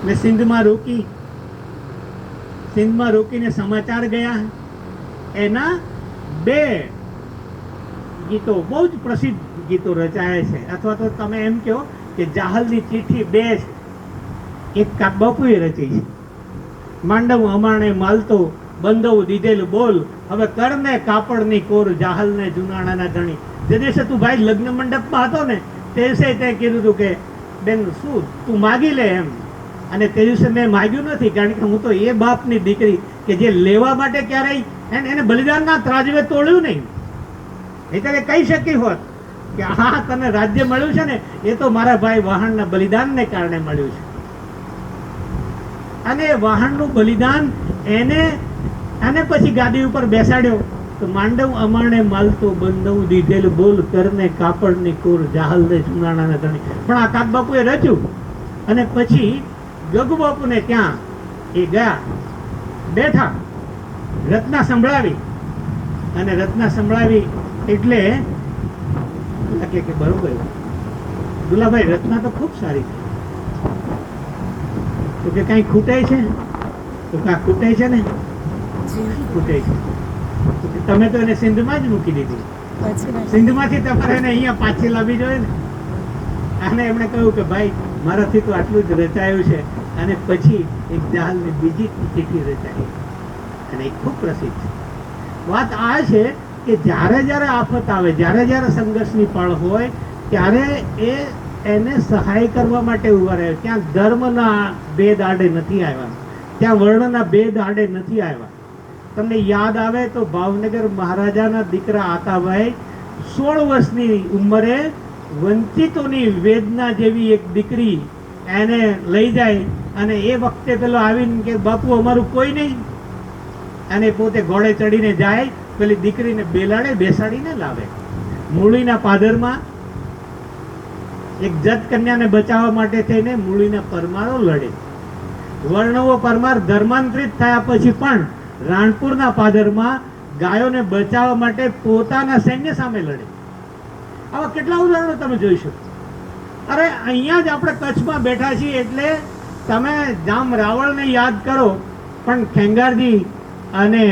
મેં સિંધમાં રોકીને સમાચાર ગયા. એના 2 ગીતો બહુ જ પ્રસિદ્ધ ગીતો રચાયા છે, અથવા તો તમે એમ કહો કે જાહલની ચિઠ્ઠી 2 છે. એક કાકબાપુએ રચી છે, માંડવ અમાણે માલતો બંધવ દીધેલું બોલ, હવે કરને કાપડની કોર જાહલને જુનાણાના ધણી. જે દિવસે તું ભાઈ લગ્ન મંડપમાં હતો ને તે દિવસે તે કીધું હતું કે બેન શું તું માગી લે એમ. અને તે દિવસે મેં માગ્યું નથી, કારણ કે હું તો એ બાપની દીકરી કે જે લેવા માટે ક્યારેય એને બલિદાનના ત્રાજવે તોડ્યું નહીં. એટલે કહી શકી હોત કે હા તને રાજ્ય મળ્યું છે ને એ તો મારા ભાઈ વાહણના બલિદાનને કારણે મળ્યું છે. અને વાહણનું બલિદાન એને પછી ગાદી ઉપર બેસાડ્યો તો માંડવ અમાણે માલતો બંધવ દીધેલું બોલ, કરને કાપડની કોર જાહલને જુનાણાના ધણી. પણ આ કાકબાપુએ રચ્યું અને પછી ગગુબાપુને ત્યાં એ ગયા, બેઠા, રચના સંભળાવી. અને રચના સંભળાવી એટલે કે બરોબર દુલાભાઈ રચના તો ખૂબ સારી છે. તો કે કઈ ખૂટે છે? તો કા ખૂટે છે ને? ખૂટે છે. તમે તો એને સિંધમાં જ મૂકી દીધી. સિંધમાંથી તમારે એને અહીંયા પાછી લાવવી જોઈએ ને. અને એમણે કહ્યું કે ભાઈ મારાથી તો આટલું જ રચાયું છે. અને પછી એક જાહલની બીજી ચિઠ્ઠી રચાઈ અને એ ખૂબ પ્રસિદ્ધ છે. વાત આ છે કે જ્યારે આફત આવે, જ્યારે સંઘર્ષની પળ હોય ત્યારે એને સહાય કરવા માટે ઉભા રહે. ત્યાં ધર્મના ભેદ આડે નથી આવ્યા, ત્યાં વર્ણના ભેદ આડે નથી આવ્યા. તમને યાદ આવે તો ભાવનગર મહારાજાના દીકરા આતાભાઈ 16 વર્ષની ઉંમરે વંચિતોની વેદના જેવી એક દીકરી એને લઈ જાય અને એ વખતે પેલો આવીને કે બાપુ અમારું કોઈ નહીં, અને પોતે ઘોડે ચડીને જાય, પેલી દીકરીને બેલાડે બેસાડીને લાવે. મૂળીના પાદરમાં એક જત કન્યાને બચાવવા માટે થઈને મૂળીના પરમારો લડે. વર્ણવો પરમાર ધર્માંતરિત થયા પછી પણ રાણપુરના પાદરમાં ગાયોને બચાવવા માટે પોતાના સૈન્ય સામે લડે. આવા કેટલા ઉદાહરણો તમે જોઈ શકો. અરે અહીંયા જ આપણે કચ્છમાં બેઠા છીએ એટલે તમે જામ રાવળને યાદ કરો, પણ ખેંગારજી અને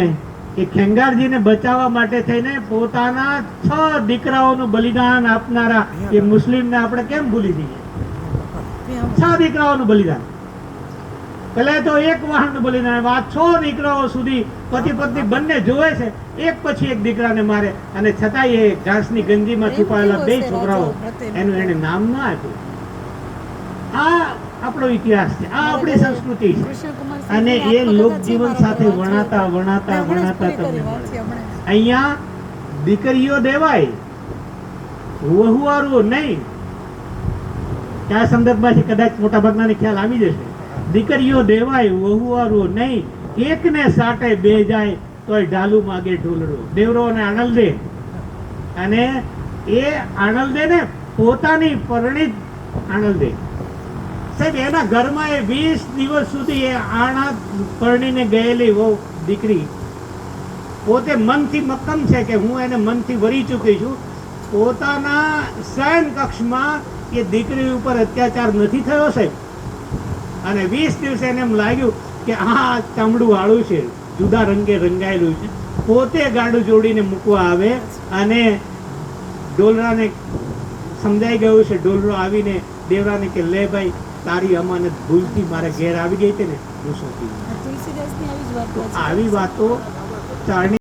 એ ખેંગારજીને બચાવવા માટે થઈને પોતાના 6 દીકરાઓનું બલિદાન આપનારા એ મુસ્લિમને આપણે કેમ ભૂલી જઈએ? 6 દીકરાઓનું બલિદાન. પેલા તો એક વાહનનું બલિદાન, આ 6 દીકરાઓ સુધી પતિ પત્ની બંને જોવે છે, એક પછી એક દીકરાને મારે, અને છતાંય એ ઘાસની ગંજીમાં છુપાયેલા 2 છોકરાઓ એનું એને નામ ના આપ્યું. આ આપણો ઇતિહાસ છે, આ આપણી સંસ્કૃતિ છે. અને એ લોકજીવન સાથે વણાતા તમને અહીંયા દીકરીઓ દેવાય, વહુવારો નહીં. કયા સંદર્ભમાંથી કદાચ મોટા ભાગનાને ખ્યાલ આવી જશે. દીકરીઓ દેવાય, વહુવારો નહીં. એકને સાટે 2 જાય તોય ઢાલુ માગે ઢોલરો. દેવરો અને આણલદે, અને એ આણલદે ને પોતાની પરણિત આણલદે સાહેબ એના ઘરમાં એ 20 દિવસ સુધી એ આણા પરણીને ગયેલી વહુ દીકરી પોતે મનથી મક્કમ છે કે હું એને મનથી વરી ચૂકી છું. પોતાના શયન કક્ષમાં એ દીકરી ઉપર અત્યાચાર નથી થયો સાહેબ. અને 20 દિવસે એને એમ લાગ્યું કે આ ચામડું વાળું છે, જુદા રંગે રંગાયેલું છે. પોતે ગાડું જોડીને મૂકવા આવે અને ડોલરાને સમજાઈ ગયું છે. ડોલરો આવીને દેવરાને કે લે ભાઈ તારી અમાનત ભૂલથી મારા ઘેર આવી ગઈ હતી ને, હું સોંપી. આવી વાતો ચારણી